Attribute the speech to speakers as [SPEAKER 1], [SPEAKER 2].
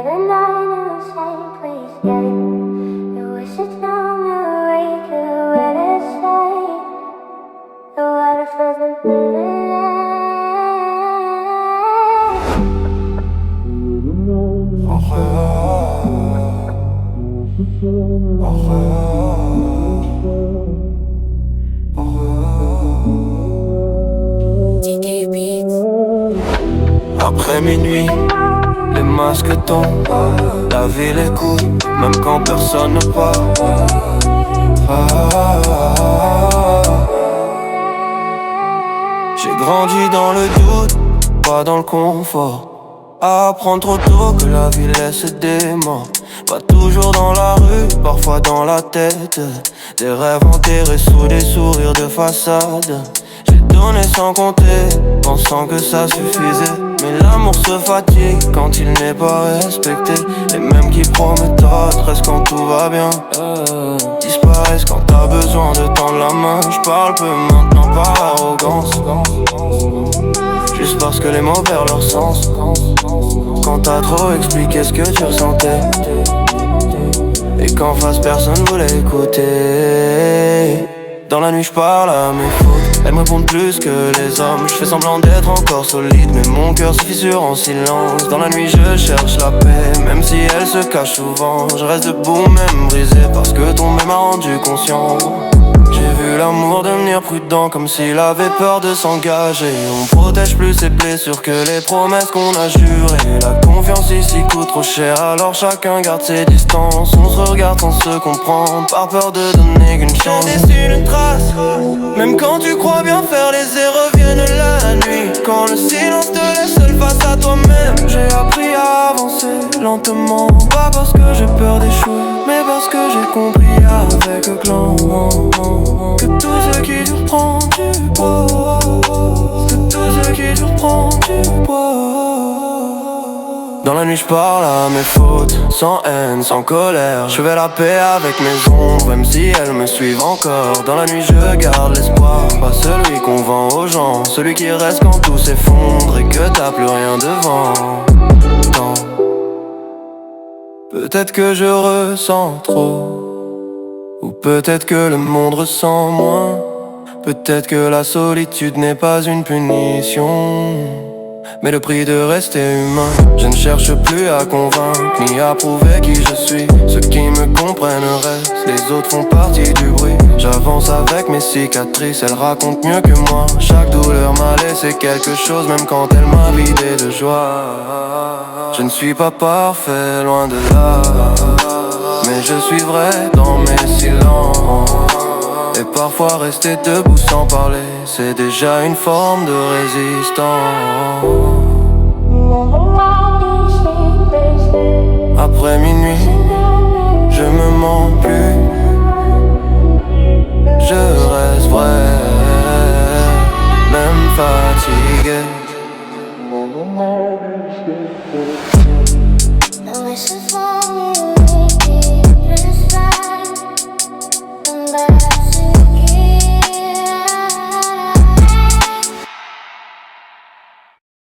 [SPEAKER 1] and night in the same place, yeah. You wish to tell me where you could where to say the water doesn't
[SPEAKER 2] Après minuit, les masques tombent, la ville écoute, même quand personne ne parle. J'ai grandi dans le doute, pas dans le confort. À apprendre trop tôt que la vie laisse des morts. Pas toujours dans la rue, parfois dans la tête. Des rêves enterrés sous des sourires de façade. J'ai donné sans compter, pensant que ça suffisait. Mais l'amour se fatigue quand il n'est pas respecté. Les mêmes qui promettent restent quand tout va bien disparaissent quand t'as besoin de tendre la main. J'parle peu maintenant par arrogance, juste parce que les mots perdent leur sens. Quand t'as trop expliqué ce que tu ressentais, et qu'en face personne voulait écouter. Dans la nuit j'parle à mes fautes, elles me répondent plus que les hommes. Je fais semblant d'être encore solide, mais mon cœur se fissure en silence. Dans la nuit je cherche la paix, même si elle se cache souvent. Je reste debout même brisé, parce que tomber m'a rendu conscient. J'ai vu l'amour devenir prudent, comme s'il avait peur de s'engager. On protège plus ses blessures que les promesses qu'on a jurées. La confiance ici coûte trop cher, alors chacun garde ses distances. On se regarde sans se comprendre, par peur de donner qu'une chance. J'ai déçu une trace, même quand tu crois bien faire, les erreurs viennent la nuit. Quand le silence te laisse seul face à toi-même. J'ai appris à avancer lentement, pas parce que j'ai peur d'échouer, mais parce que j'ai compris avec clan que tout ce qui dure prend du poids, que tout ce qui dure prend du poids. Dans la nuit je parle à mes fautes, sans haine, sans colère. Je fais la paix avec mes ombres, même si elles me suivent encore. Dans la nuit je garde l'espoir, pas celui qu'on vend aux gens, celui qui reste quand tout s'effondre et que t'as plus rien devant. Non. Peut-être que je ressens trop, ou peut-être que le monde ressent moins. Peut-être que la solitude n'est pas une punition, mais le prix de rester humain. Je ne cherche plus à convaincre, ni à prouver qui je suis. Ceux qui me comprennent restent, les autres font partie du bruit. J'avance avec mes cicatrices, elles racontent mieux que moi. Chaque douleur m'a laissé quelque chose, même quand elle m'a vidé de joie. Je ne suis pas parfait, loin de là, mais je suis vrai dans mes silences. Et parfois rester debout sans parler, c'est déjà une forme de résistance. Après minuit, je me mens plus.